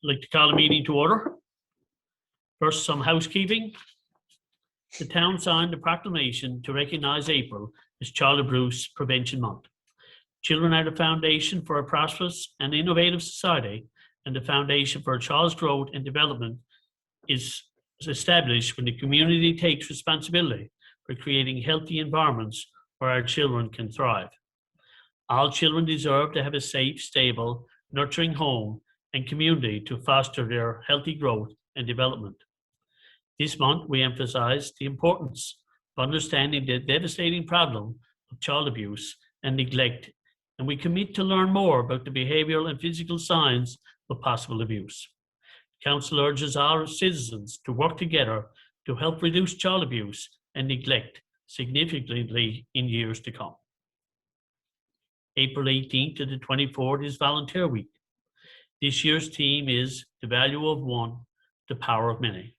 I'd like to call the meeting to order. First, some housekeeping. The town signed a proclamation to recognize April as Child Abuse Prevention Month. Children are the foundation for a prosperous and innovative society, and the foundation for a child's growth and development is established when the community takes responsibility for creating healthy environments where our children can thrive. All children deserve to have a safe, stable, nurturing home and community to foster their healthy growth and development. This month, we emphasize the importance of understanding the devastating problem of child abuse and neglect, and we commit to learn more about the behavioral and physical signs of possible abuse. Council urges our citizens to work together to help reduce child abuse and neglect significantly in years to come. April 18th to the 24th is Volunteer Week. This year's theme is The Value of One, the Power of Many.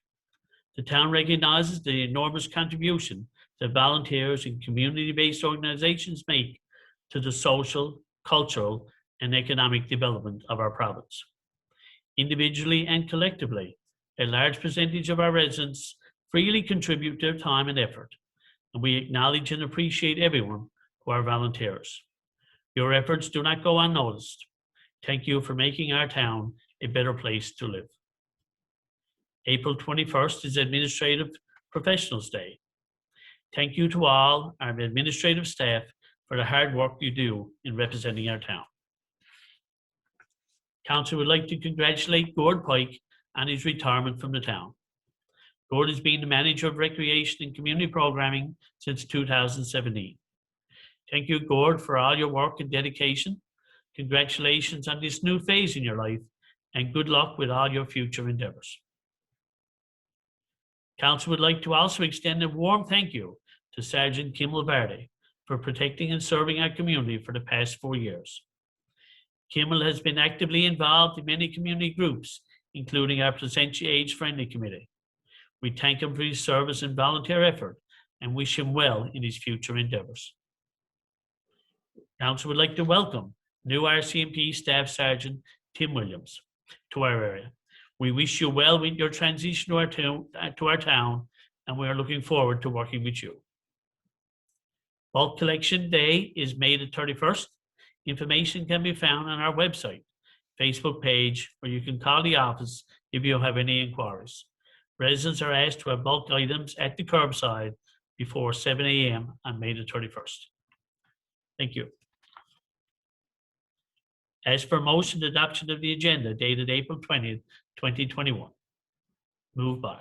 The town recognizes the enormous contribution that volunteers and community-based organizations make to the social, cultural, and economic development of our province. Individually and collectively, a large percentage of our residents freely contribute their time and effort, and we acknowledge and appreciate everyone who are volunteers. Your efforts do not go unnoticed. Thank you for making our town a better place to live. April 21st is Administrative Professionals Day. Thank you to all our administrative staff for the hard work you do in representing our town. Council would like to congratulate Gord Pike on his retirement from the town. Gord has been the manager of recreation and community programming since 2017. Thank you, Gord, for all your work and dedication. Congratulations on this new phase in your life, and good luck with all your future endeavors. Council would like to also extend a warm thank you to Sergeant Kim Lavarde for protecting and serving our community for the past 4 years. Kimmel has been actively involved in many community groups, including our Placentia Age Friendly Committee. We thank him for his service and volunteer effort and wish him well in his future endeavors. Council would like to welcome new RCMP Staff Sergeant Tim Williams to our area. We wish you well with your transition to our town, and we are looking forward to working with you. Bulk Collection Day is May the 31st. Information can be found on our website, Facebook page, or you can call the office if you have any inquiries. Residents are asked to have bulk items at the curbside before 7 a.m. on May the 31st. Thank you. As for motion, adoption of the agenda dated April 20th, 2021. Moved by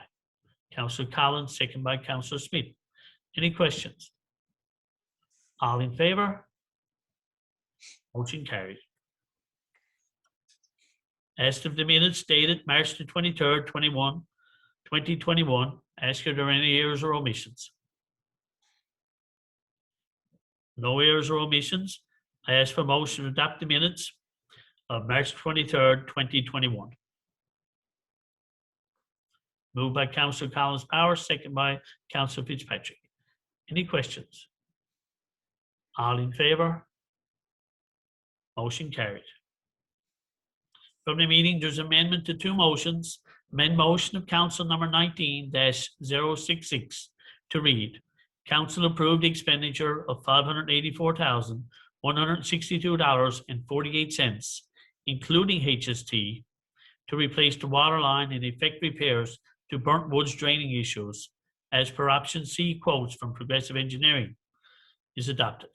Councillor Collins, second by Councillor Smith. Any questions? All in favor? Motion carried. As of the minutes dated March the 23rd, 2021, ask if there are any errors or omissions. No errors or omissions. I ask for motion to adopt the minutes of March 23rd, 2021. Moved by Councillor Collins Power, second by Councillor Fitzpatrick. Any questions? All in favor? Motion carried. From the meeting, there's amendment to two motions. Amend motion of Council number 19-066 to read. Council approved expenditure of $584,162.48, including HST, to replace the water line and effect repairs to burnt woods draining issues, as per option C quotes from Progressive Engineering, is adopted.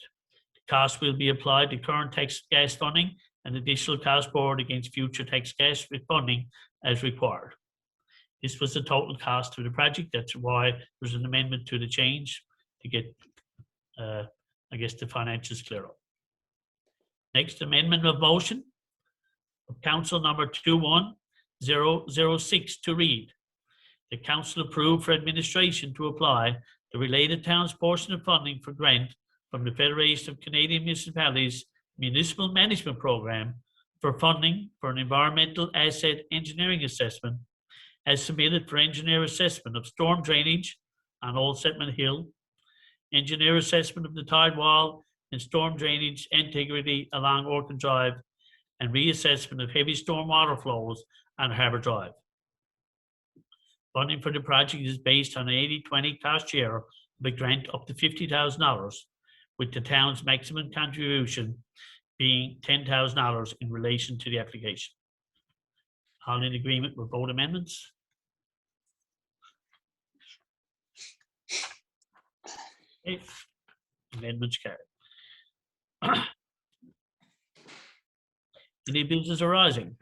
The cost will be applied to current tax gas funding and additional cost borne against future tax gas funding as required. This was the total cost of the project. That's why there's an amendment to the change to get, I guess, the financials clear up. Next, amendment of motion of Council number 21006 to read. The Council approved for administration to apply the related towns portion of funding for grant from the Federation of Canadian Municipalities Municipal Management Program for funding for an environmental asset engineering assessment as submitted for engineer assessment of storm drainage on Old Settlement Hill, engineer assessment of the tide wall and storm drainage integrity along Orchard Drive, and reassessment of heavy storm water flows and Harbour Drive. Funding for the project is based on an 80-20 cost share of a grant up to $50,000, with the town's maximum contribution being $10,000 in relation to the application. All in agreement with both amendments? Okay. Amendments carried. Any business arising?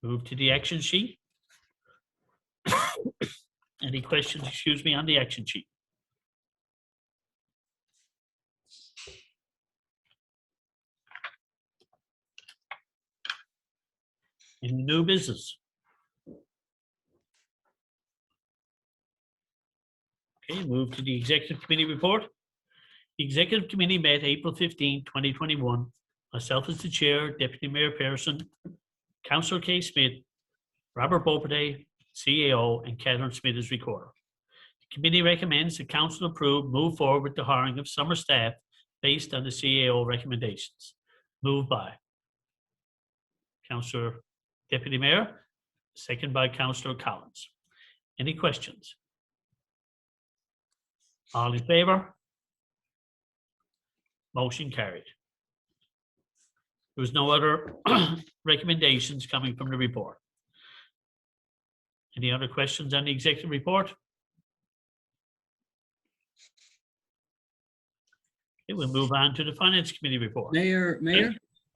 Move to the action sheet. Any questions, excuse me, on the action sheet? Any new business? Okay, move to the executive committee report. The executive committee met April 15, 2021. Myself as the chair, Deputy Mayor Pearson, Councillor Kay Smith, Robert Beaupre, CAO, and Catherine Smith as recorder. The committee recommends the council move forward with the hiring of summer staff based on the CAO recommendations. Moved by Councillor Deputy Mayor, second by Councillor Collins. Any questions? All in favour? Motion carried. There was no other recommendations coming from the report. Any other questions on the executive report? Okay, we'll move on to the finance committee report. Mayor,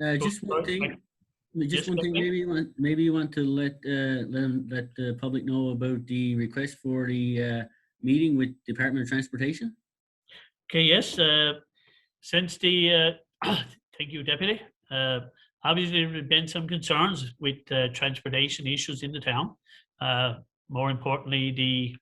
just one thing. Maybe you want to let the public know about the request for the meeting with Department of Transportation. Okay. Yes. Since the thank you, Deputy. Obviously, there have been some concerns with transportation issues in the town. More importantly, the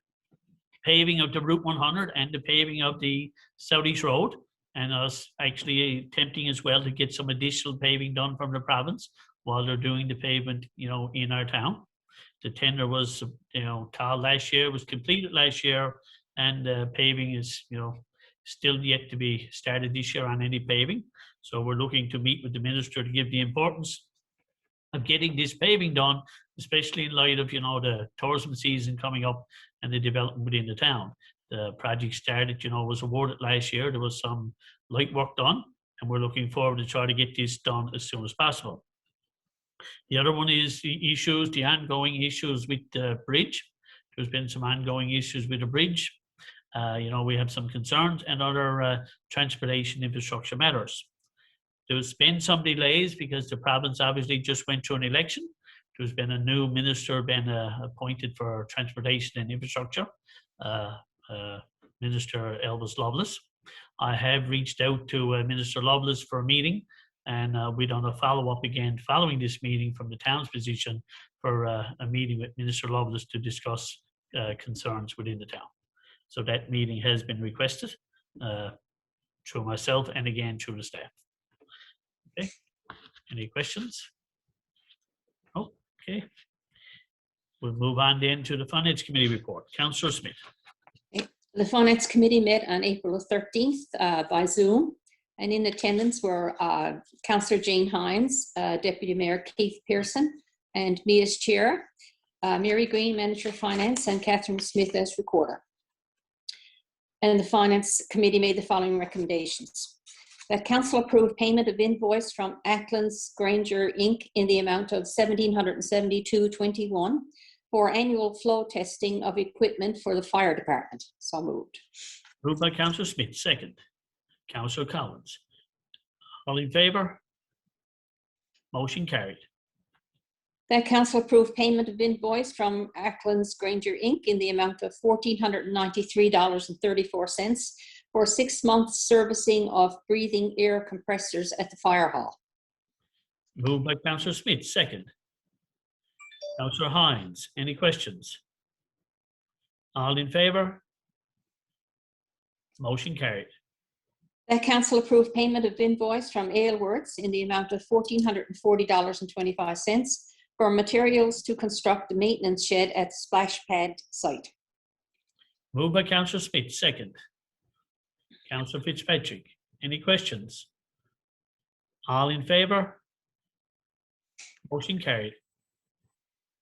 paving of the Route 100 and the paving of the Southeast Road, and us actually attempting as well to get some additional paving done from the province while they're doing the pavement, in our town. The tender was, called last year, was completed last year, and paving is, still yet to be started this year on any paving. So we're looking to meet with the minister to give the importance of getting this paving done, especially in light of, the tourism season coming up and the development within the town. The project started, was awarded last year. There was some light work done, and we're looking forward to try to get this done as soon as possible. The other one is the ongoing issues with the bridge. There's been some ongoing issues with the bridge. We have some concerns and other transportation infrastructure matters. There's been some delays because the province obviously just went through an election. There's been a new minister appointed for transportation and infrastructure, Minister Elvis Lovelace. I have reached out to Minister Lovelace for a meeting, and we're done a follow-up again following this meeting from the town's position for a meeting with Minister Lovelace to discuss concerns within the town. So that meeting has been requested through myself and again through the staff. Okay. Any questions? Oh, okay. We'll move on then to the Finance Committee report. Councillor Smith. The Finance Committee met on April 13th by Zoom, and in attendance were Councillor Jane Hines, Deputy Mayor Keith Pearson, and me as Chair, Mary Green, Manager of Finance, and Catherine Smith as Recorder. And the Finance Committee made the following recommendations. That Council approve payment of invoice from Acklands Granger Inc. in the amount of $1,772.21 for annual flow testing of equipment for the fire department. So moved. Moved by Councillor Smith, second. Councillor Collins. All in favour? Motion carried. That Council approve payment of invoice from Acklands Granger Inc. in the amount of $1,493.34 for 6 months servicing of breathing air compressors at the fire hall. Moved by Councillor Smith, second. Councillor Hines, any questions? All in favour? Motion carried. That Council approve payment of invoice from Aylworths in the amount of $1,440.25 for materials to construct the maintenance shed at the splash pad site. Moved by Councillor Smith, second. Councillor Fitzpatrick, any questions? All in favour? Motion carried.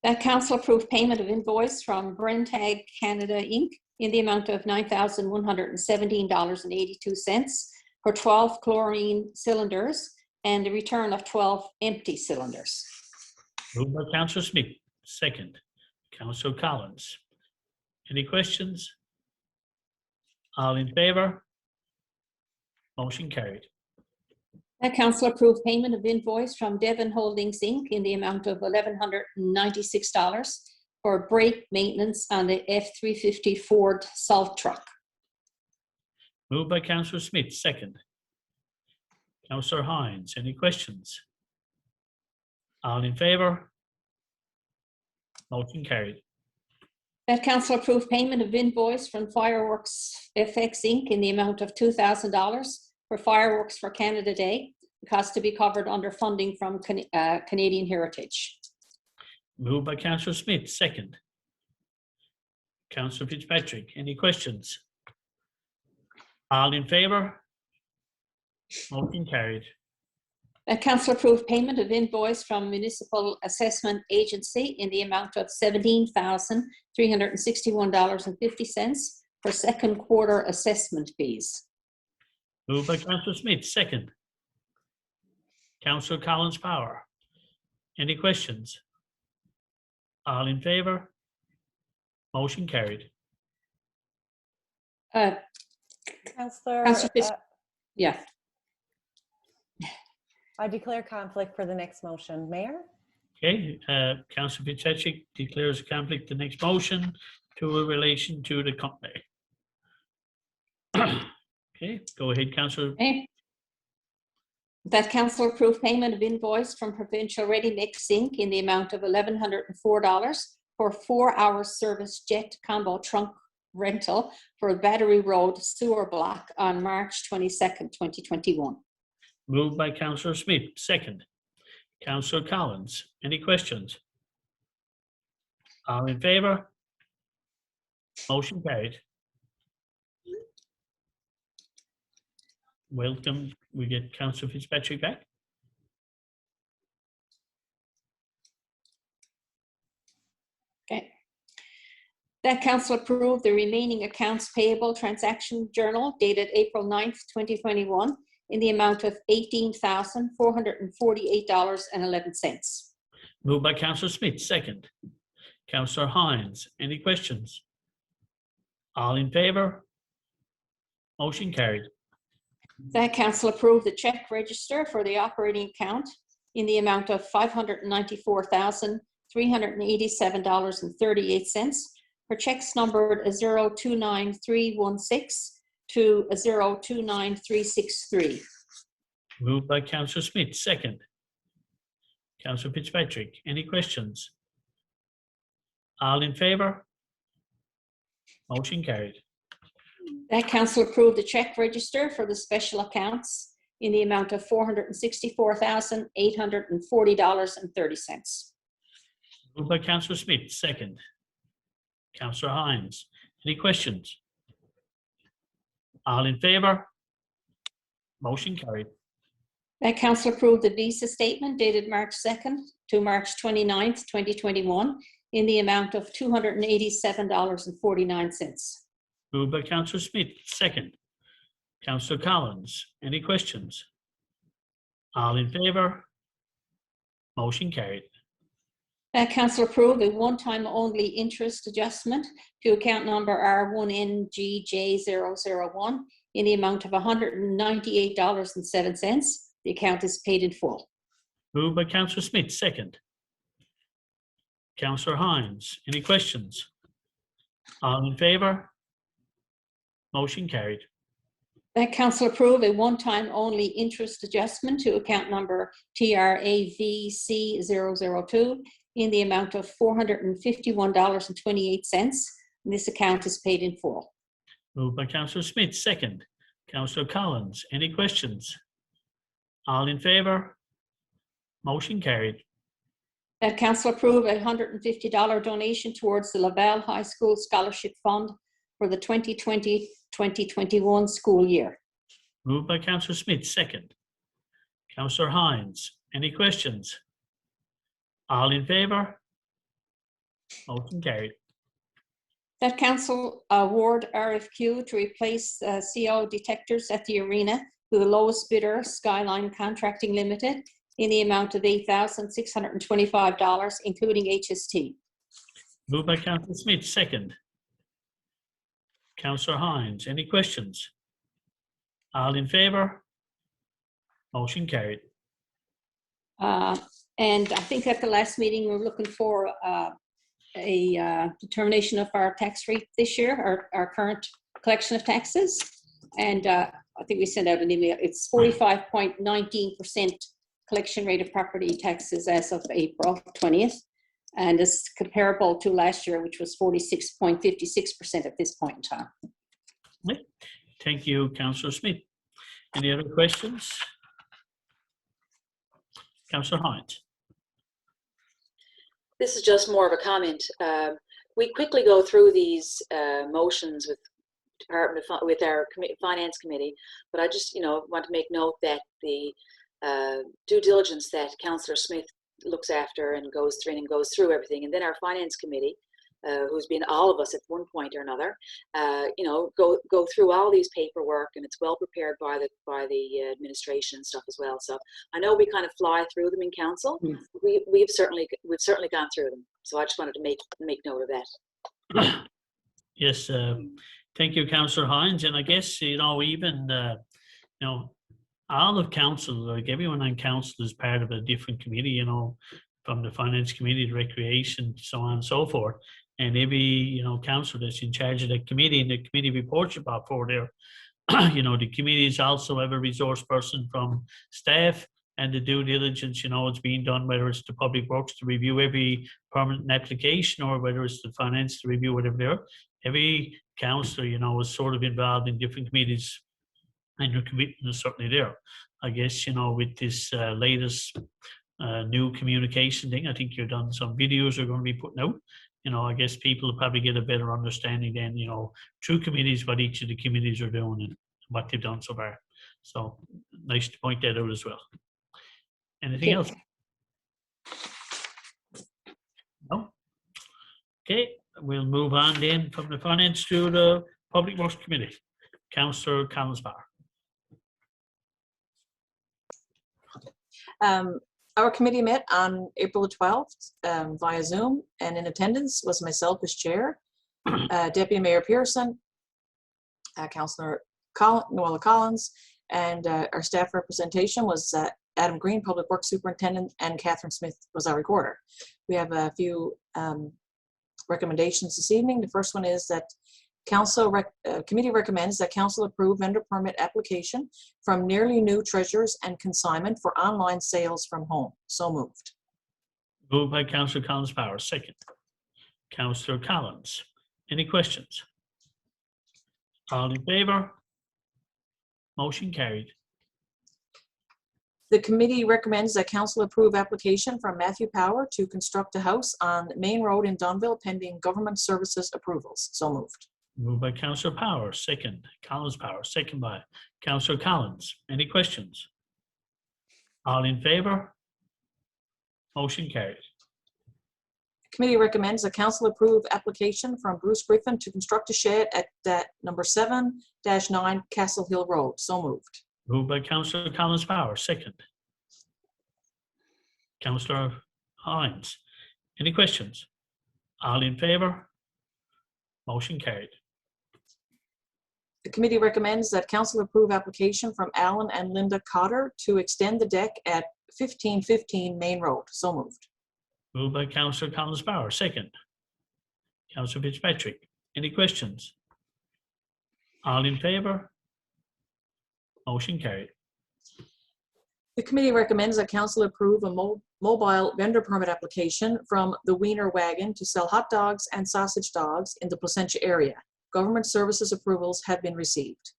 That council approve payment of invoice from Brentag Canada Inc. in the amount of $9,117.82 for 12 chlorine cylinders and the return of 12 empty cylinders. Moved by Councillor Smith, second. Councillor Collins. Any questions? All in favour? Motion carried. That council approve payment of invoice from Devon Holdings Inc. in the amount of $1,196 for brake maintenance on the F-350 Ford salt truck. Moved by Councillor Smith, second. Councillor Hines, any questions? All in favour? Motion carried. That council approve payment of invoice from Fireworks FX Inc. in the amount of $2,000 for fireworks for Canada Day, the cost to be covered under funding from Canadian Heritage. Moved by Councillor Smith, second. Councillor Fitzpatrick, any questions? All in favour? Motion carried. That council approve payment of invoice from Municipal Assessment Agency in the amount of $17,361.50 for second quarter assessment fees. Moved by Councillor Smith, second. Councillor Collins Power. Any questions? All in favour? Motion carried. Councillor, Councillor Fitz- Yeah. I declare conflict for the next motion. Mayor? Okay, Councillor Fitzpatrick declares a conflict the next motion to a relation to the company. Okay, go ahead, Councillor. Okay. That council approve payment of invoice from Provincial Ready Mix Inc. in the amount of $1,104 for 4-hour service jet combo trunk rental for Battery Road sewer block on March 22nd, 2021. Moved by Councillor Smith, second. Councillor Collins, any questions? All in favour? Motion carried. Welcome. We get Councillor Fitzpatrick back. Okay. That council approved the remaining accounts payable transaction journal dated April 9th, 2021 in the amount of $18,448.11. Moved by Councillor Smith, second. Councillor Hines, any questions? All in favour? Motion carried. That council approved the check register for the operating account in the amount of $594,387.38 for checks numbered 029316 to 029363. Moved by Councillor Smith, second. Councillor Fitzpatrick, any questions? All in favour? Motion carried. That council approved the check register for the special accounts in the amount of $464,840.30. Moved by Councillor Smith, second. Councillor Hines, any questions? All in favour? Motion carried. That council approved the visa statement dated March 2nd to March 29th, 2021 in the amount of $287.49. Moved by Councillor Smith, second. Councillor Collins, any questions? All in favour? Motion carried. That council approved a one-time only interest adjustment to account number R1NGJ001 in the amount of $198.07. The account is paid in full. Moved by Councillor Smith, second. Councillor Hines, any questions? All in favour? Motion carried. That council approve a one-time only interest adjustment to account number TRAVC002 in the amount of $451.28. And this account is paid in full. Moved by Councillor Smith, second. Councillor Collins, any questions? All in favour? Motion carried. That council approve a $150 donation towards the Laval High School Scholarship Fund for the 2020-2021 school year. Moved by Councillor Smith, second. Councillor Hines. Any questions? All in favour? Motion carried. That council award RFQ to replace CO detectors at the arena to the lowest bidder, Skyline Contracting Limited, in the amount of $8,625, including HST. Moved by Councillor Smith, second. Councillor Hines. Any questions? All in favour? Motion carried. And I think at the last meeting, we were looking for a determination of our tax rate this year, our current collection of taxes. And I think we sent out an email. It's 45.19% collection rate of property taxes as of April 20th. And it's comparable to last year, which was 46.56% at this point in time. Thank you, Councillor Smith. Any other questions? Councillor Hines. This is just more of a comment. We quickly go through these motions with with our finance committee, but I just want to make note that the due diligence that Councillor Smith looks after and goes through everything, and then our finance committee, who's been all of us at one point or another, go through all these paperwork, and it's well prepared by the administration and stuff as well. So I know we kind of fly through them in council. We've certainly gone through them. So I just wanted to make note of that. Yes, thank you, Councillor Hines. And I guess even all of council, like everyone on council, is part of a different committee. From the finance committee to recreation, so on and so forth. And every councillor that's in charge of the committee, and the committee reports about for there. The committees also have a resource person from staff, and the due diligence, it's being done, whether it's the public works to review every permanent application, or whether it's the finance to review whatever there. Every councillor, is sort of involved in different committees, and your commitment is certainly there. I guess, with this latest new communication thing, I think you've done some videos are going to be putting out. I guess people will probably get a better understanding then, through committees, what each of the committees are doing and what they've done so far. So nice to point that out as well. Anything else? No? Okay, we'll move on then from the finance to the Public Works Committee. Councillor Collins-Barr. Our committee met on April 12th via Zoom, and in attendance was myself as chair, Deputy Mayor Pearson, Councillor Noella Collins, and our staff representation was Adam Green, Public Works Superintendent, and Catherine Smith was our recorder. We have a few recommendations this evening. The first one is that committee recommends that council approve vendor permit application from Nearly New Treasures and Consignment for online sales from home. So moved. Moved by Councillor Collins-Barr, second. Councillor Collins. Any questions? All in favour? Motion carried. The committee recommends that council approve application from Matthew Power to construct a house on Main Road in Donville pending government services approvals. So moved. Moved by Councillor Power, second. Collins-Power, second by Councillor Collins. Any questions? All in favour? Motion carried. Committee recommends that council approve application from Bruce Griffin to construct a shed at number 7-9 Castle Hill Road. So moved. Moved by Councillor Collins-Power, second. Councillor Hines. Any questions? All in favour? Motion carried. The committee recommends that council approve application from Alan and Linda Cotter to extend the deck at 1515 Main Road. So moved. Moved by Councillor Collins-Barr, second. Councillor Fitzpatrick. Any questions? All in favour? Motion carried. The committee recommends that council approve a mobile vendor permit application from the Wiener Wagon to sell hot dogs and sausage dogs in the Placentia area. Government services approvals have been received.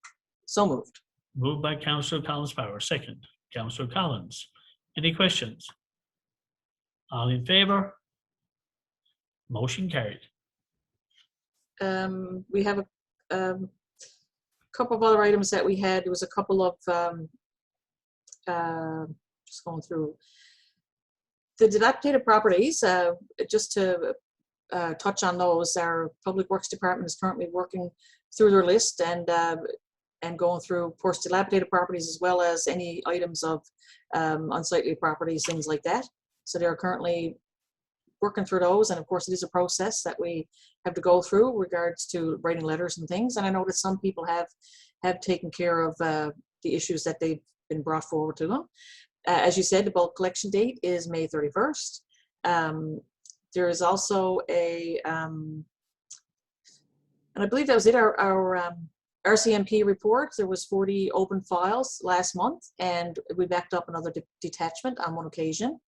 So moved. Moved by Councillor Collins-Barr, second. Councillor Collins. Any questions? All in favour? Motion carried. We have a couple of other items that we had. There was a couple of just going through the dilapidated properties. Just to touch on those, our Public Works Department is currently working through their list and going through, of course, dilapidated properties as well as any items of unsightly properties, things like that. So they're currently working through those, and of course it is a process that we have to go through regards to writing letters and things. And I know that some people have taken care of the issues that they've been brought forward to them. As you said, the bulk collection date is May 31st. There is also a, and I believe that was it, our RCMP report. There was 40 open files last month, and we backed up another detachment on one occasion.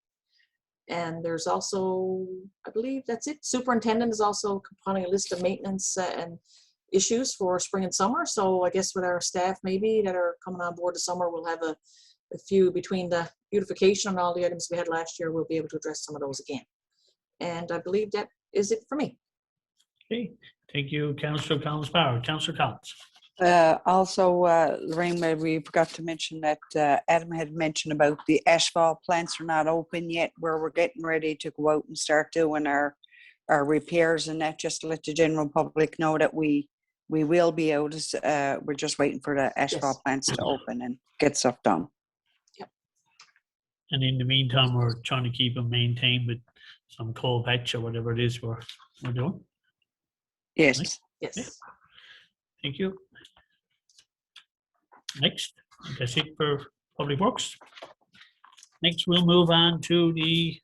And there's also, I believe that's it. Superintendent is also compiling a list of maintenance and issues for spring and summer. So I guess with our staff maybe that are coming on board this summer, we'll have a few between the beautification and all the items we had last year. We'll be able to address some of those again. And I believe that is it for me. Okay, thank you, Councillor Collins-Power. Councillor Collins. Also, Lorraine, we forgot to mention that Adam had mentioned about the asphalt plants are not open yet, where we're getting ready to go out and start doing our repairs and that, just to let the general public know that we will be out. We're just waiting for the asphalt plants to open and get stuff done. Yep. And in the meantime, we're trying to keep them maintained with some coal patch or whatever it is we're doing. Yes. Yes. Yeah. Thank you. Next, that's it for Public Works. Next, we'll move on to the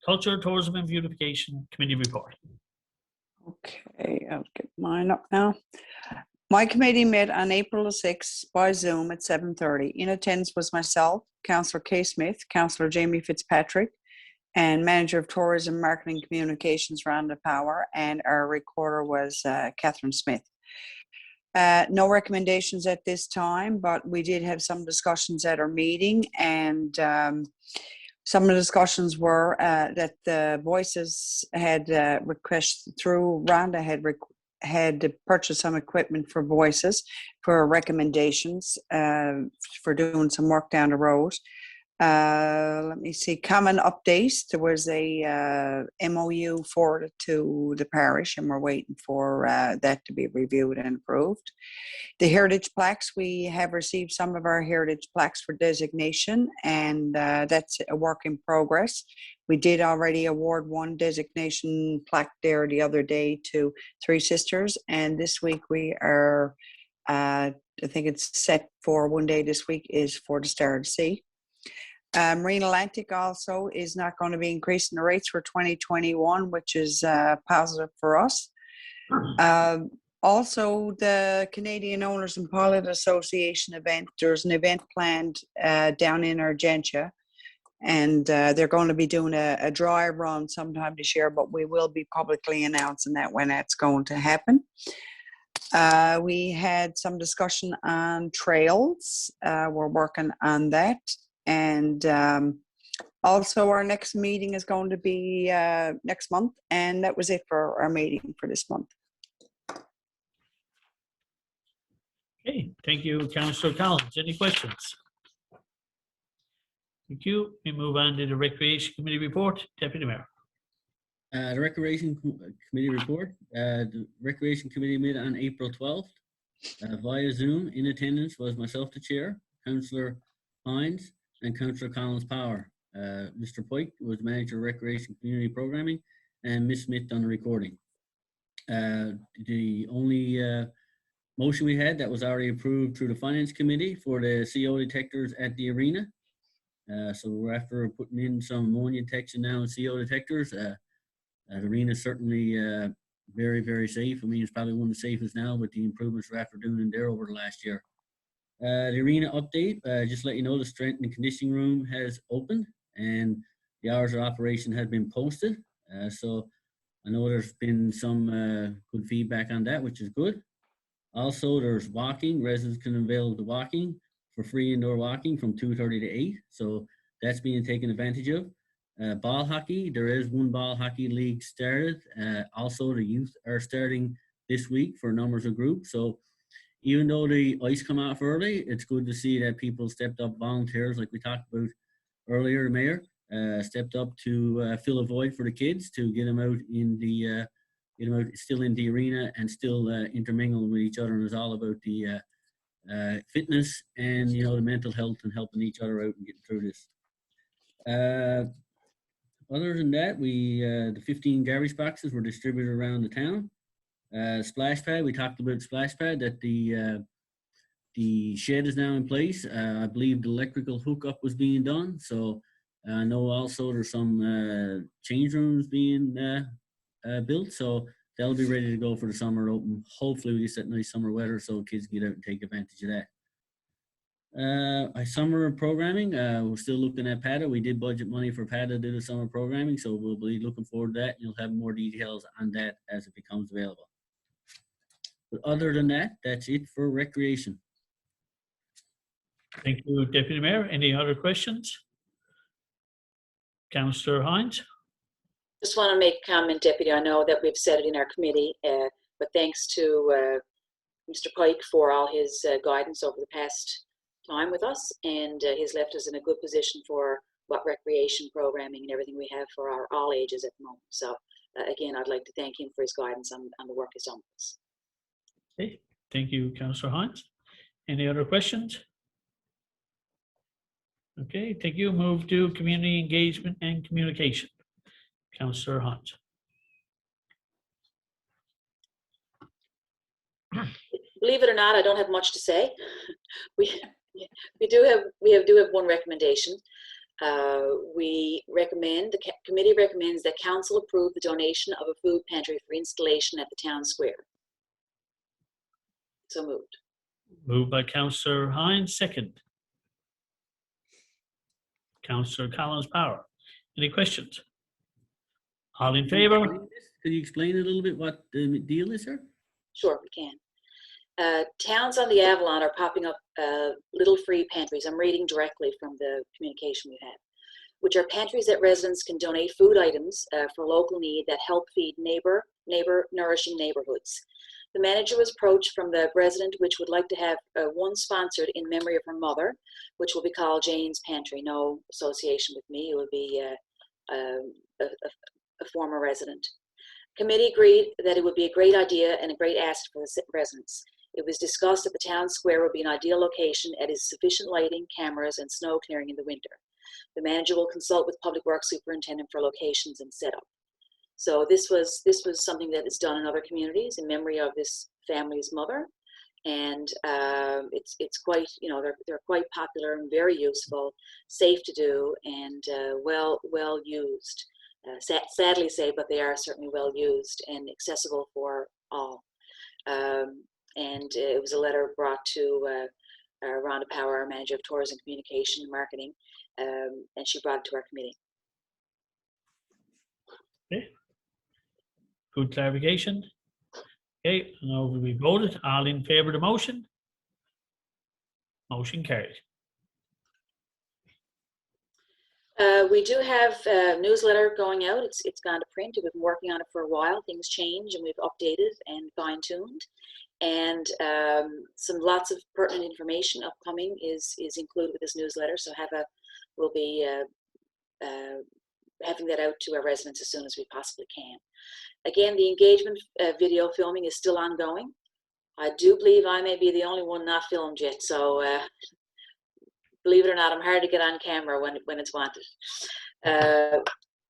Culture, Tourism and Beautification Committee report. Okay, I'll get mine up now. My committee met on April the 6th by Zoom at 7:30. In attendance was myself, Councillor Kay Smith, Councillor Jamie Fitzpatrick, and Manager of Tourism, Marketing Communications, Rhonda Power, and our recorder was Catherine Smith. No recommendations at this time, but we did have some discussions at our meeting, and some of the discussions were that the Voices had requested through Rhonda had to purchase some equipment for Voices for recommendations for doing some work down the road. Let me see, common updates. There was a MOU forwarded to the parish, and we're waiting for that to be reviewed and approved. The heritage plaques, we have received some of our heritage plaques for designation, and that's a work in progress. We did already award one designation plaque there the other day to Three Sisters, and this week we are, I think it's set for one day this week is for the Star of the Sea. Marine Atlantic also is not going to be increasing the rates for 2021, which is positive for us. Also, the Canadian Owners and Pilot Association event, there's an event planned down in Argentia, and they're going to be doing a dry run sometime this year, but we will be publicly announcing that when that's going to happen. We had some discussion on trails. We're working on that. And also our next meeting is going to be next month. And that was it for our meeting for this month. Okay, thank you, Councillor Collins. Any questions? Thank you. We move on to the Recreation Committee report. Deputy Mayor. The Recreation Committee report. The Recreation Committee met on April 12th via Zoom. In attendance was myself, the chair, Councillor Hines, and Councillor Collins-Power. Mr. Pike was Manager of Recreation Community Programming, and Ms. Smith on the recording. The only motion we had that was already approved through the Finance Committee for the CO detectors at the arena. So we're after putting in some ammonia detection now in CO detectors. The arena is certainly very, very safe. I mean, it's probably one of the safest now with the improvements we're after doing in there over the last year. The arena update, just let you know the strength and conditioning room has opened and the hours of operation have been posted. So I know there's been some good feedback on that, which is good. Also, there's walking. Residents can avail of the walking for free indoor walking from 2:30 to 8. So that's being taken advantage of. Ball hockey, there is one ball hockey league started. Also, the youth are starting this week for numbers of groups. So even though the ice come off early, it's good to see that people stepped up, volunteers like we talked about earlier, the mayor stepped up to fill a void for the kids, to get them out in the still in the arena and still intermingling with each other. And it's all about the fitness and the mental health and helping each other out and getting through this. Other than that, the 15 garbage boxes were distributed around the town. Splash pad, we talked about splash pad, that the shed is now in place. I believe the electrical hookup was being done. So I know also there's some change rooms being built. So they'll be ready to go for the summer open. Hopefully we get that nice summer weather so kids get out and take advantage of that. Summer programming, we're still looking at PATA. We did budget money for PATA to do the summer programming, so we'll be looking forward to that. You'll have more details on that as it becomes available. But other than that, that's it for recreation. Thank you, Deputy Mayor. Any other questions? Councillor Hines? Just want to make a comment, Deputy. I know that we've said it in our committee, but thanks to Mr. Pike for all his guidance over the past time with us, and he's left us in a good position for what recreation programming and everything we have for all ages at the moment. So again, I'd like to thank him for his guidance on the work he's done with us. Okay, thank you, Councillor Hines. Any other questions? Okay, thank you. Move to community engagement and communication. Councillor Hines. Believe it or not, I don't have much to say. We do have one recommendation. The committee recommends that council approve the donation of a food pantry for installation at the town square. So moved. Moved by Councillor Hines, second. Councillor Collins Power. Any questions? All in favor? Could you explain a little bit what the deal is, sir? Sure, we can. Towns on the Avalon are popping up little free pantries. I'm reading directly from the communication we had, which are pantries that residents can donate food items for local need that help feed nourishing neighborhoods. The manager was approached from the resident, which would like to have one sponsored in memory of her mother, which will be called Jane's Pantry. No association with me. It would be a former resident. Committee agreed that it would be a great idea and a great asset for the residents. It was discussed that the town square would be an ideal location and is sufficient lighting, cameras, and snow clearing in the winter. The manager will consult with Public Works Superintendent for locations and setup. So this was something that is done in other communities in memory of this family's mother, and it's quite, they're quite popular and very useful, safe to do, and well used. Sadly say, but they are certainly well used and accessible for all. And it was a letter brought to Rhonda Power, our Manager of Tourism, Communication and Marketing, and she brought it to our committee. Okay. Good clarification. Okay, now will be voted. All in favor of the motion? Motion carried. We do have a newsletter going out. It's gone to print. We've been working on it for a while. Things change, and we've updated and fine-tuned. And lots of pertinent information upcoming is included with this newsletter. So we'll be having that out to our residents as soon as we possibly can. Again, the engagement video filming is still ongoing. I do believe I may be the only one not filmed yet. So believe it or not, I'm hard to get on camera when it's wanted.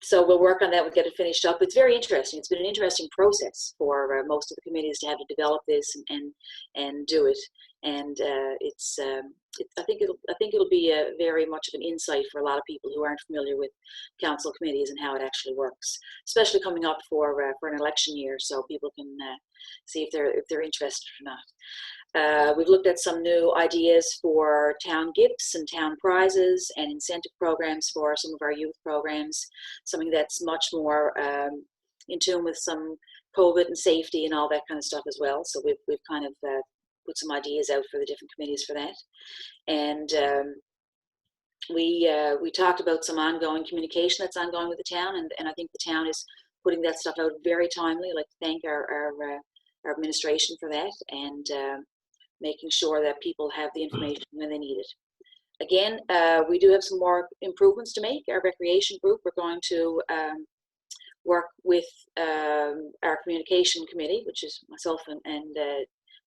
So we'll work on that. We'll get it finished up. It's very interesting. It's been an interesting process for most of the committees to have to develop this and do it. And I think it'll be very much of an insight for a lot of people who aren't familiar with council committees and how it actually works, especially coming up for an election year, so people can see if they're interested or not. We've looked at some new ideas for town gifts and town prizes and incentive programs for some of our youth programs, something that's much more in tune with some COVID and safety and all that kind of stuff as well. So we've kind of put some ideas out for the different committees for that. And we talked about some ongoing communication that's ongoing with the town, and I think the town is putting that stuff out very timely. I'd like to thank our administration for that, and making sure that people have the information when they need it. Again, we do have some more improvements to make. Our recreation group, we're going to work with our communication committee, which is myself and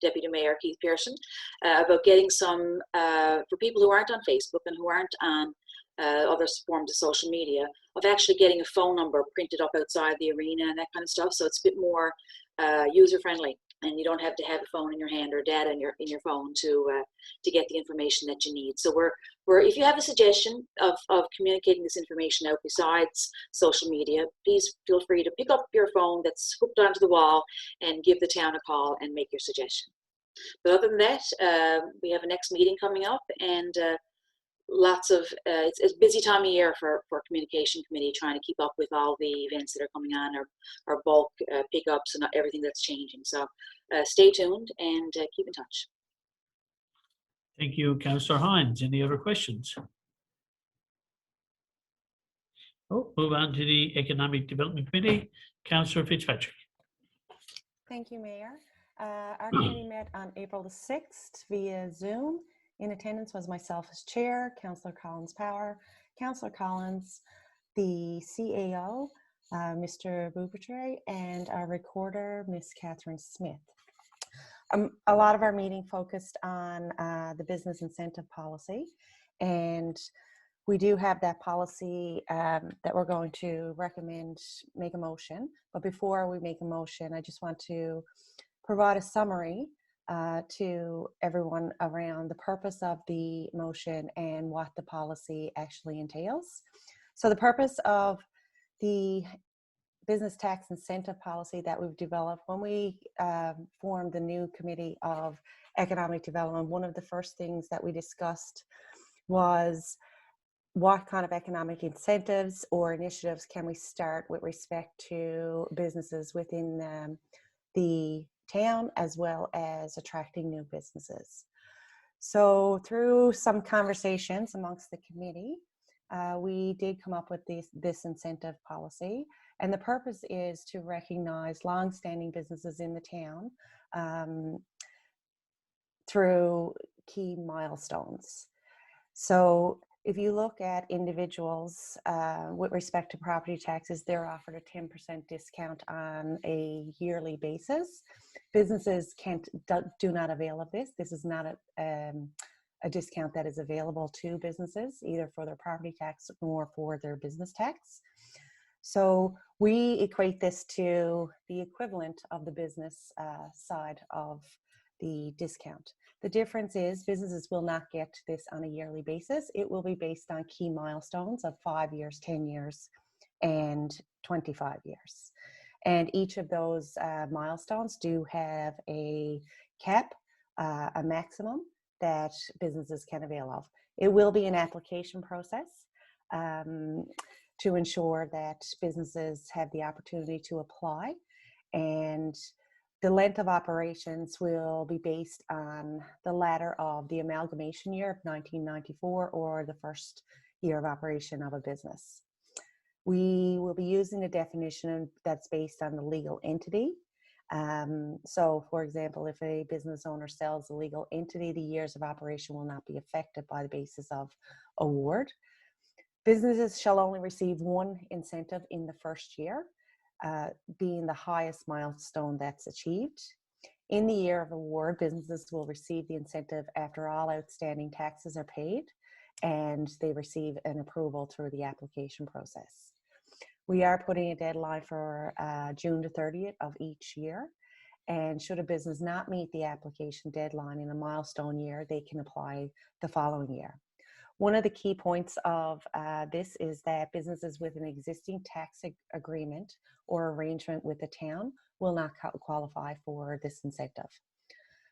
Deputy Mayor Keith Pearson, about getting some, for people who aren't on Facebook and who aren't on other forms of social media, of actually getting a phone number printed up outside the arena and that kind of stuff. So it's a bit more user friendly, and you don't have to have a phone in your hand or data in your phone to get the information that you need. So we're if you have a suggestion of communicating this information out besides social media, please feel free to pick up your phone that's hooked onto the wall and give the town a call and make your suggestion. But other than that, we have a next meeting coming up, and lots of it's a busy time of year for communication committee, trying to keep up with all the events that are coming on, our bulk pickups and everything that's changing. So stay tuned and keep in touch. Thank you, Councillor Hines. Any other questions? Oh, move on to the Economic Development Committee. Councillor Fitzpatrick. Thank you, Mayor. Our committee met on April the 6th via Zoom. In attendance was myself as chair, Councillor Collins Power, Councillor Collins, the CAO, Mr. Boubertre, and our recorder, Miss Catherine Smith. A lot of our meeting focused on the business incentive policy, and we do have that policy that we're going to make a motion. But before we make a motion, I just want to provide a summary to everyone around the purpose of the motion and what the policy actually entails. So the purpose of the business tax incentive policy that we've developed, when we formed the new Committee of Economic Development, one of the first things that we discussed was what kind of economic incentives or initiatives can we start with respect to businesses within the town, as well as attracting new businesses. So through some conversations amongst the committee, we did come up with this incentive policy. And the purpose is to recognize long-standing businesses in the town through key milestones. So if you look at individuals with respect to property taxes, they're offered a 10% discount on a yearly basis. Businesses do not avail of this. This is not a discount that is available to businesses, either for their property tax or for their business tax. So we equate this to the equivalent of the business side of the discount. The difference is businesses will not get this on a yearly basis. It will be based on key milestones of 5 years, 10 years, and 25 years. And each of those milestones do have a cap, a maximum that businesses can avail of. It will be an application process to ensure that businesses have the opportunity to apply, and the length of operations will be based on the latter of the amalgamation year of 1994 or the first year of operation of a business. We will be using a definition that's based on the legal entity. So for example, if a business owner sells a legal entity, the years of operation will not be affected by the basis of award. Businesses shall only receive one incentive in the first year, being the highest milestone that's achieved. In the year of award, businesses will receive the incentive after all outstanding taxes are paid and they receive an approval through the application process. We are putting a deadline for June the 30th of each year, and should a business not meet the application deadline in a milestone year, they can apply the following year. One of the key points of this is that businesses with an existing tax agreement or arrangement with the town will not qualify for this incentive.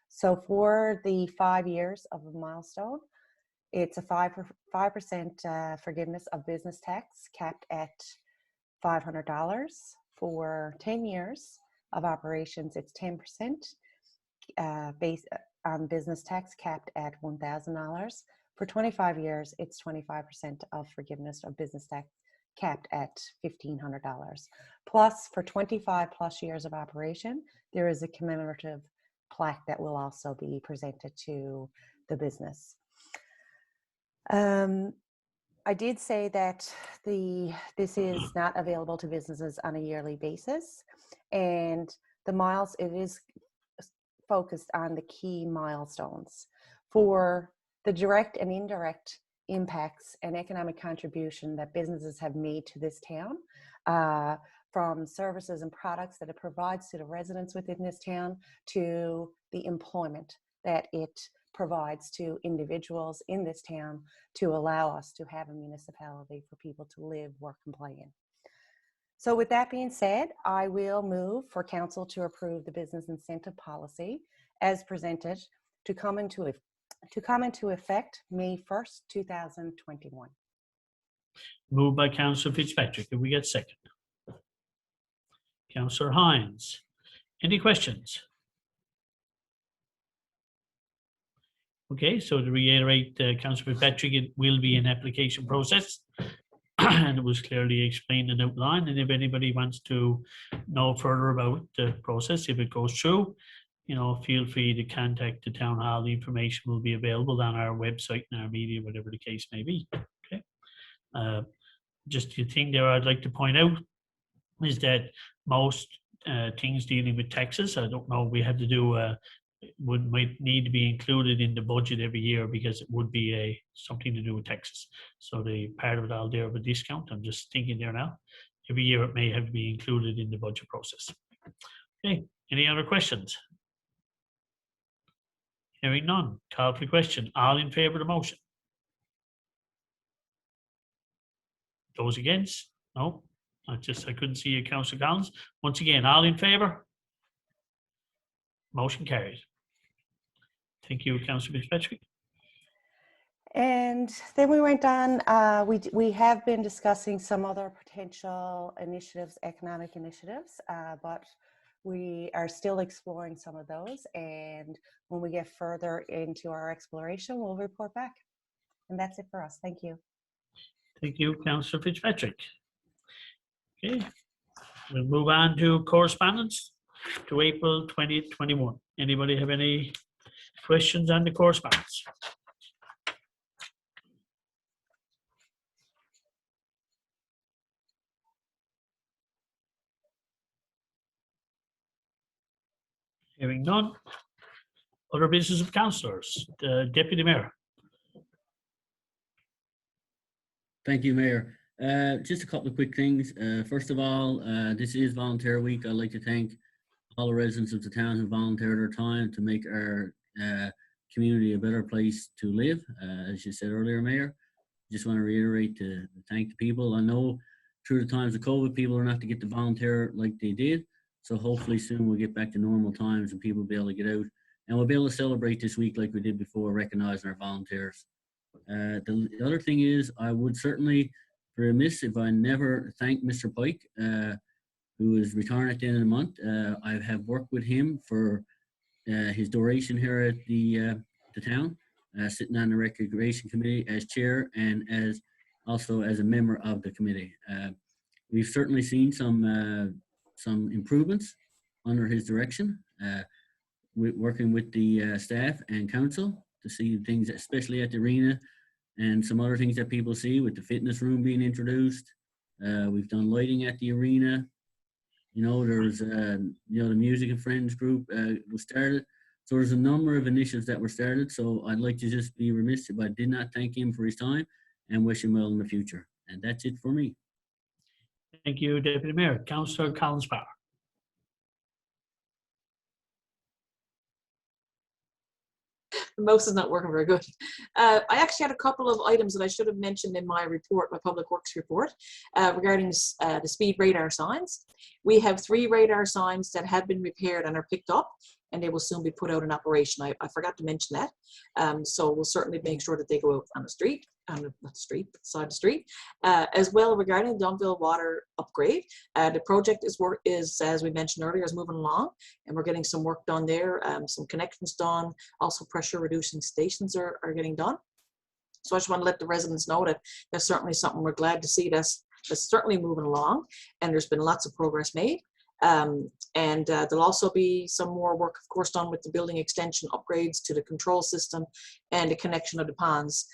So for the 5 years of a milestone, it's a 5% forgiveness of business tax capped at $500. For 10 years of operations, it's 10% based on business tax capped at $1,000. For 25 years, it's 25% of forgiveness of business tax capped at $1,500. Plus, for 25 plus years of operation, there is a commemorative plaque that will also be presented to the business. I did say that this is not available to businesses on a yearly basis, and it is focused on the key milestones for the direct and indirect impacts and economic contribution that businesses have made to this town, from services and products that it provides to the residents within this town, to the employment that it provides to individuals in this town to allow us to have a municipality for people to live, work, and play in. So with that being said, I will move for council to approve the business incentive policy as presented to come into effect May 1st, 2021. Moved by Councillor Fitzpatrick. Can we get second? Councillor Hines. Any questions? Okay, so to reiterate, Councillor Fitzpatrick, it will be an application process. And it was clearly explained and outlined. And if anybody wants to know further about the process, if it goes through, feel free to contact the town hall. The information will be available on our website and our media, whatever the case may be. Okay. Just a thing there I'd like to point out is that most things dealing with taxes, I don't know, we have to do might need to be included in the budget every year because it would be something to do with taxes. So the part of it all there of a discount, I'm just thinking there now. Every year it may have to be included in the budget process. Okay, any other questions? Hearing none, call for the question. All in favour of the motion? Those against? No, I couldn't see you, Councillor Collins. Once again, all in favour? Motion carried. Thank you, Councillor Fitzpatrick. And then we went on, we have been discussing some other potential initiatives, economic initiatives, but we are still exploring some of those. And when we get further into our exploration, we'll report back. And that's it for us. Thank you. Thank you, Councillor Fitzpatrick. Okay, we'll move on to correspondence to April 2021. Anybody have any questions on the correspondence? Hearing none. Other business of councillors. Deputy Mayor. Thank you, Mayor. Just a couple of quick things. First of all, this is Volunteer Week. I'd like to thank all the residents of the town who volunteered their time to make our community a better place to live. As you said earlier, Mayor, just want to reiterate to thank the people. I know through the times of COVID, people are not to get to volunteer like they did. So hopefully soon we'll get back to normal times and people will be able to get out. And we'll be able to celebrate this week like we did before, recognizing our volunteers. The other thing is, I would certainly be remiss if I never thank Mr. Pike, who is retiring at the end of the month. I have worked with him for his duration here at the town, sitting on the Recreation Committee as chair and also as a member of the committee. We've certainly seen some improvements under his direction, working with the staff and council to see things, especially at the arena, and some other things that people see with the fitness room being introduced. We've done lighting at the arena. There's the Music and Friends group was started. So there's a number of initiatives that were started. So I'd like to just be remiss if I did not thank him for his time and wish him well in the future. And that's it for me. Thank you, Deputy Mayor. Councillor Collins-Power. Most is not working very good. I actually had a couple of items that I should have mentioned in my report, my Public Works report, regarding the speed radar signs. We have 3 radar signs that have been repaired and are picked up, and they will soon be put out in operation. I forgot to mention that. So we'll certainly make sure that they go out on the street, not the street, but side of the street. As well, regarding the Dunville water upgrade, the project is, as we mentioned earlier, is moving along, and we're getting some work done there, some connections done, also pressure reducing stations are getting done. So I just want to let the residents know that that's certainly something we're glad to see that's certainly moving along, and there's been lots of progress made. There'll also be some more work, of course, done with the building extension upgrades to the control system and the connection of the ponds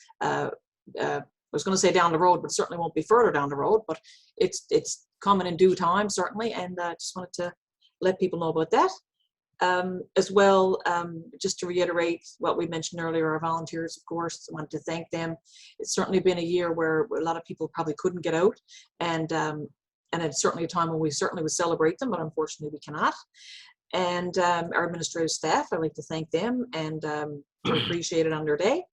I was going to say down the road, but certainly won't be further down the road, but it's coming in due time, certainly. And just wanted to let people know about that. As well, just to reiterate what we mentioned earlier, our volunteers, of course, I want to thank them. It's certainly been a year where a lot of people probably couldn't get out, and it's certainly a time when we certainly would celebrate them, but unfortunately we cannot. And our administrative staff, I'd like to thank them and appreciate it on their day.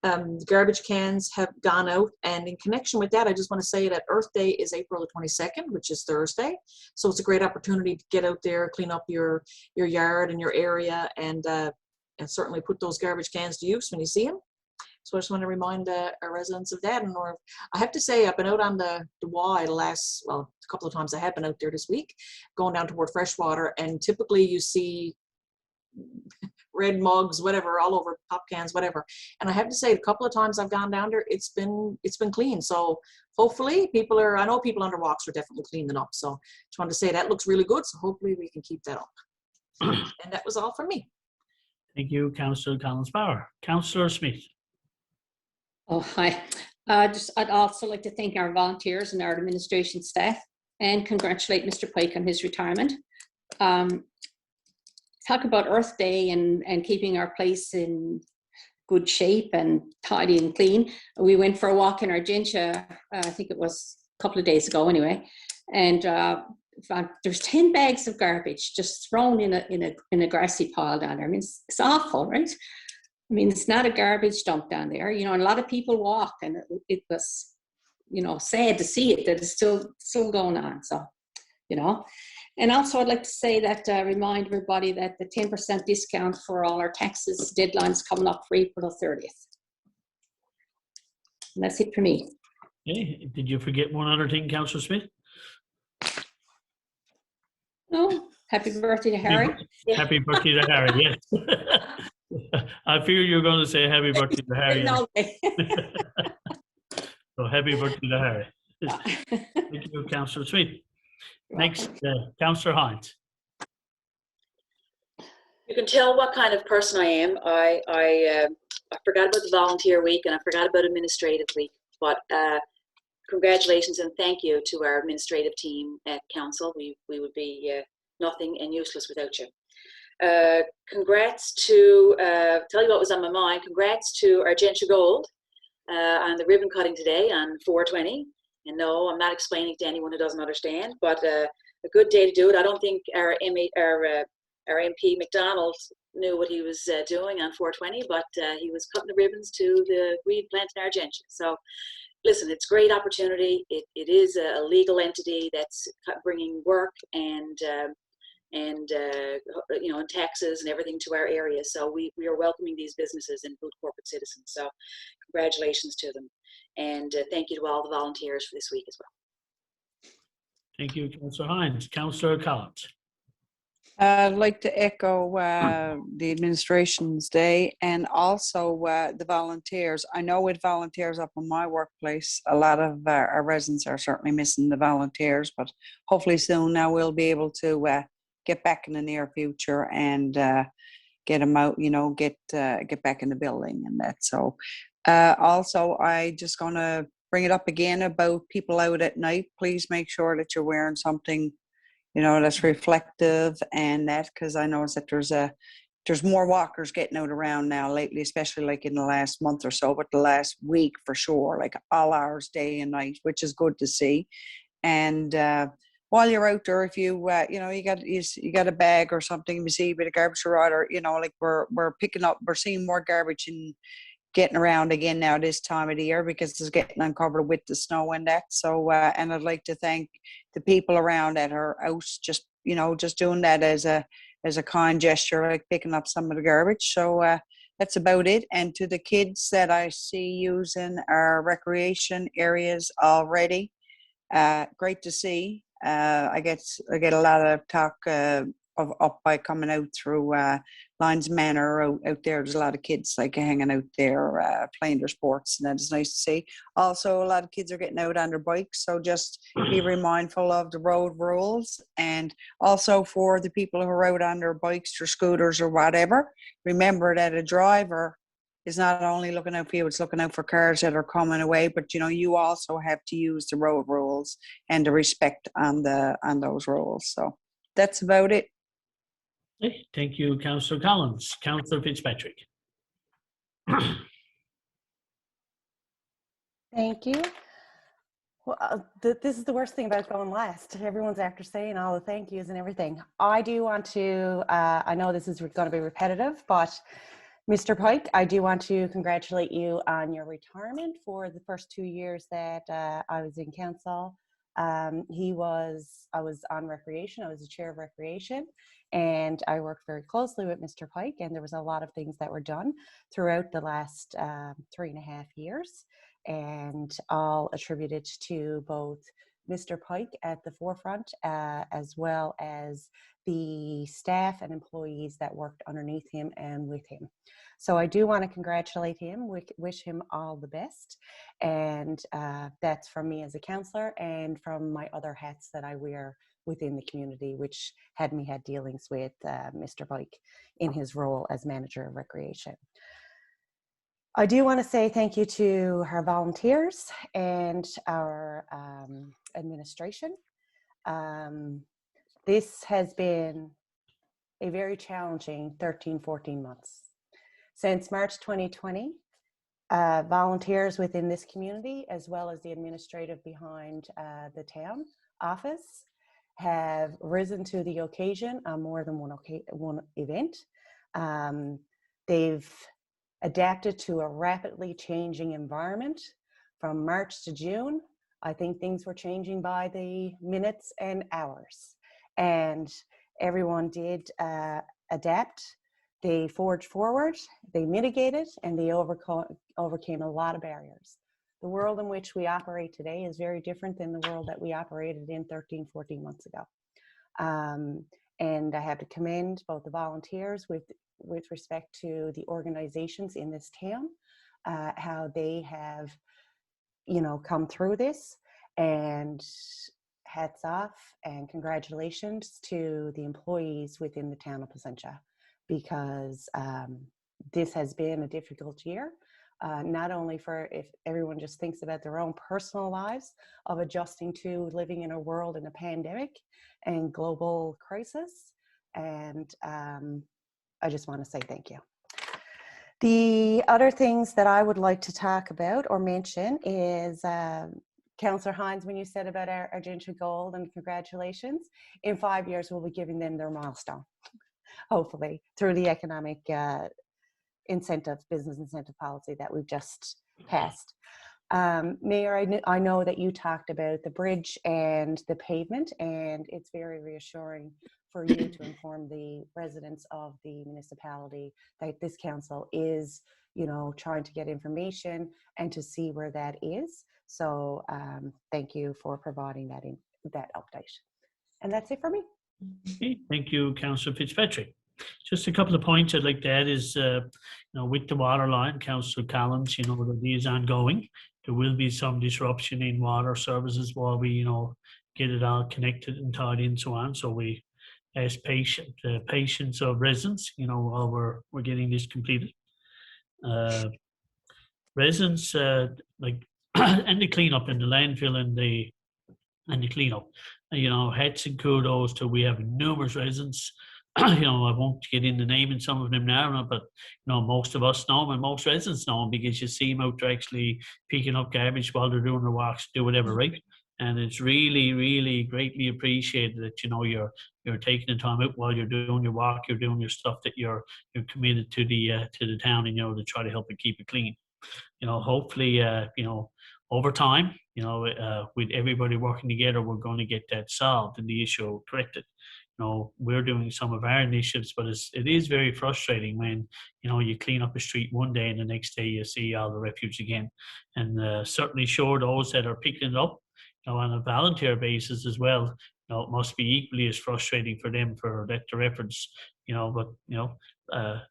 The garbage cans have gone out, and in connection with that, I just want to say that Earth Day is April the 22nd, which is Thursday. So it's a great opportunity to get out there, clean up your yard and your area, and certainly put those garbage cans to use when you see them. So I just want to remind our residents of that. And I have to say, I've been out on the Y a couple of times. I have been out there this week, going down toward Freshwater, and typically you see red mugs, whatever, all over, pop cans, whatever. And I have to say, a couple of times I've gone down there, it's been clean. So hopefully I know people under walks are definitely cleaning up. So just wanted to say that looks really good. So hopefully we can keep that up. And that was all from me. Thank you, Councillor Collins-Power. Councillor Smith. Oh, hi. I'd also like to thank our volunteers and our administration staff and congratulate Mr. Pike on his retirement. Talk about Earth Day and keeping our place in good shape and tidy and clean. We went for a walk in Argentia, I think it was a couple of days ago anyway, and there's 10 bags of garbage just thrown in a grassy pile down there. I mean, it's awful, right? I mean, it's not a garbage dump down there, you know, and a lot of people walk, and it was, you know, sad to see it, that it's still going on. So, you know, and also I'd like to say that, remind everybody that the 10% discount for all our taxes deadline's coming up for April 30th. And that's it for me. Okay. Did you forget one other thing, Councillor Smith? No, happy birthday to Harry. Happy birthday to Harry, yes. I figured you were going to say happy birthday to Harry. No. So happy birthday to Harry. Thank you, Councillor Smith. Next, Councillor Hines. You can tell what kind of person I am. I forgot about the volunteer week, and I forgot about administrative week, but congratulations and thank you to our administrative team at council. We would be nothing and useless without you. Congrats to, tell you what was on my mind, congrats to Argentia Gold on the ribbon cutting today on 4/20. And no, I'm not explaining to anyone who doesn't understand, but a good day to do it. I don't think our MP McDonald knew what he was doing on 4/20, but he was cutting the ribbons to the weed plant in Argentia. So listen, it's a great opportunity. It is a legal entity that's bringing work and you know, and taxes and everything to our area. So we are welcoming these businesses and good corporate citizens. So congratulations to them. And thank you to all the volunteers for this week as well. Thank you, Councillor Hines. Councillor Collins. I'd like to echo the administration's day and also the volunteers. I know with volunteers up in my workplace, a lot of our residents are certainly missing the volunteers, but hopefully soon now we'll be able to get back in the near future and get them out, you know, get back in the building and that. So also, I just going to bring it up again about people out at night. Please make sure that you're wearing something, you know, that's reflective and that, because I notice that there's more walkers getting out around now lately, especially like in the last month or so, but the last week for sure, like all hours, day and night, which is good to see. And while you're out there, if you you know, you got a bag or something, you see with a garbage rider, you know, like we're picking up, we're seeing more garbage and getting around again now this time of the year because it's getting uncovered with the snow and that. So and I'd like to thank the people around that are out just, you know, just doing that as a kind gesture, like picking up some of the garbage. So that's about it. And to the kids that I see using our recreation areas already, great to see. I get a lot of talk of up by coming out through Lions Manor out there. There's a lot of kids like hanging out there playing their sports, and that is nice to see. Also, a lot of kids are getting out on their bikes, so just be very mindful of the road rules. And also for the people who are out on their bikes or scooters or whatever, remember that a driver is not only looking out for you, it's looking out for cars that are coming away, but you know, you also have to use the road rules and the respect on those rules. So that's about it. Okay, thank you, Councillor Collins. Councillor Fitzpatrick. Thank you. Well, this is the worst thing about going last. Everyone's after saying all the thank yous and everything. I do want to, I know this is going to be repetitive, but Mr. Pike, I do want to congratulate you on your retirement for the first 2 years that I was in council. I was on recreation, I was the chair of recreation, and I worked very closely with Mr. Pike, and there was a lot of things that were done throughout the last 3.5 years, and all attributed to both Mr. Pike at the forefront, as well as the staff and employees that worked underneath him and with him. So I do want to congratulate him, wish him all the best. And that's from me as a councillor and from my other hats that I wear within the community, which had dealings with Mr. Pike in his role as manager of recreation. I do want to say thank you to our volunteers and our administration. This has been a very challenging 13-14 months. Since March 2020, volunteers within this community, as well as the administrative behind the town office, have risen to the occasion on more than one event. They've adapted to a rapidly changing environment. From March to June, I think things were changing by the minutes and hours, and everyone did adapt. They forged forward, they mitigated, and they overcame a lot of barriers. The world in which we operate today is very different than the world that we operated in 13-14 months ago. And I have to commend both the volunteers with respect to the organizations in this town, how they have, come through this, and hats off and congratulations to the employees within the town of Placentia, because this has been a difficult year, not only for if everyone just thinks about their own personal lives of adjusting to living in a world in a pandemic and global crisis. And I just want to say thank you. The other things that I would like to talk about or mention is Councillor Hines, when you said about our Argentia Gold, and congratulations, in 5 years we'll be giving them their milestone, hopefully, through the economic business incentive policy that we've just passed. Mayor, I know that you talked about the bridge and the pavement, and it's very reassuring for you to inform the residents of the municipality that this council is, trying to get information and to see where that is. So thank you for providing that update. And that's it for me. Okay, thank you, Councillor Fitzpatrick. Just a couple of points I'd like to add is, with the water line, Councillor Collins, that is ongoing. There will be some disruption in water services while we, get it all connected and tied in, so on. So we ask patience of residents, while we're getting this completed. Residents, and the cleanup and the landfill and the cleanup, hats and kudos to, we have numerous residents. I won't get into naming some of them now, but most of us know them and most residents know them, because you see them out there actually picking up garbage while they're doing their walks, do whatever, right? And it's really, really greatly appreciated that you're taking the time out while you're doing your walk, you're doing your stuff, that you're committed to the town, and to try to help it keep it clean. Hopefully, over time, with everybody working together, we're going to get that solved and the issue corrected. We're doing some of our initiatives, but it is very frustrating when, you clean up a street one day and the next day you see all the refuse again. And certainly sure, those that are picking it up, on a volunteer basis as well, it must be equally as frustrating for them for their efforts, but,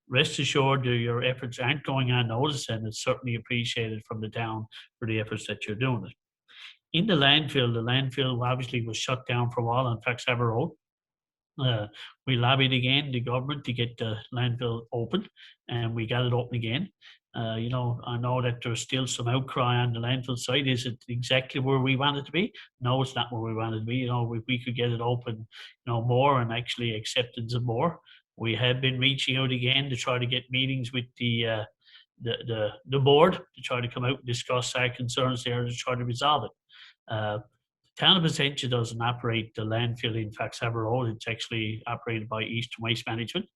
rest assured your efforts aren't going unnoticed, and it's certainly appreciated from the town for the efforts that you're doing. In the landfill obviously was shut down for a while on Faxhaver Road. We lobbied again the government to get the landfill open, and we got it open again. You know, I know that there's still some outcry on the landfill side. Is it exactly where we want it to be? No, it's not where we want it to be. You know, if we could get it open, you know, more and actually acceptance of more. We have been reaching out again to try to get meetings with the board to try to come out and discuss our concerns there to try to resolve it. Town of Essentia doesn't operate the landfill in Faxhaver Road. It's actually operated by Eastern Waste Management.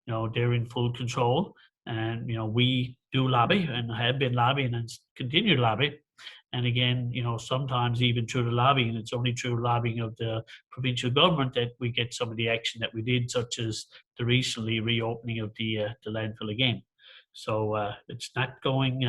You know, they're in full control, and you know, we do lobby and have been lobbying and continue to lobby. And again, you know, sometimes even through the lobbying, it's only through lobbying of the provincial government that we get some of the action that we did, such as the recently reopening of the landfill again. So it's not going.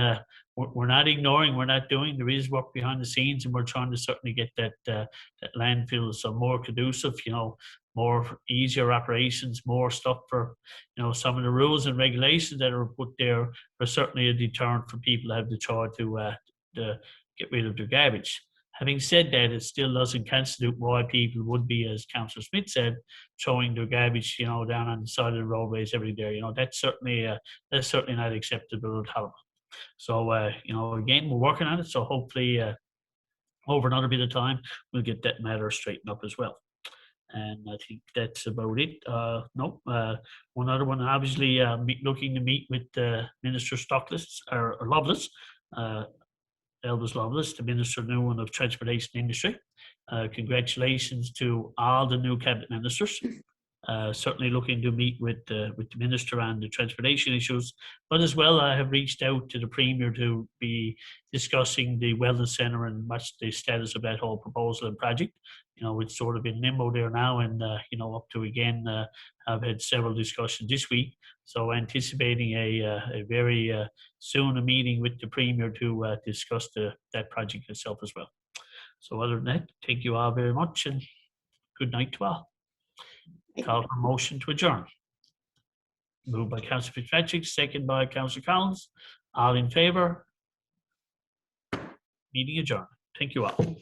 We're not ignoring. We're not doing. There is work behind the scenes, and we're trying to certainly get that landfill some more conducive. You know, more easier operations, more stuff for, you know, some of the rules and regulations that are put there are certainly a deterrent for people to have the choice to get rid of their garbage. Having said that, it still doesn't constitute why people would be, as Councillor Smith said, throwing their garbage, you know, down on the side of the roadways every day. You know, that's certainly not acceptable or tolerable. So, you know, again, we're working on it. So hopefully, over another bit of time, we'll get that matter straightened up as well. And I think that's about it. One other one, obviously, looking to meet with Minister Stockless or Lovelace. Elvis Lovelace, the Minister new one of Transportation Industry. Congratulations to all the new cabinet ministers. Certainly looking to meet with the Minister on the transportation issues, but as well I have reached out to the Premier to be discussing the Wellness Centre and what's the status of that whole proposal and project. You know, it's sort of in limbo there now, and you know, up to again, I've had several discussions this week. So anticipating a very soon a meeting with the Premier to discuss that project itself as well. So other than that, thank you all very much, and good night to all. Call for motion to adjourn. Moved by Councillor Fitzpatrick, second by Councillor Collins. All in favour? Meeting adjourned. Thank you all.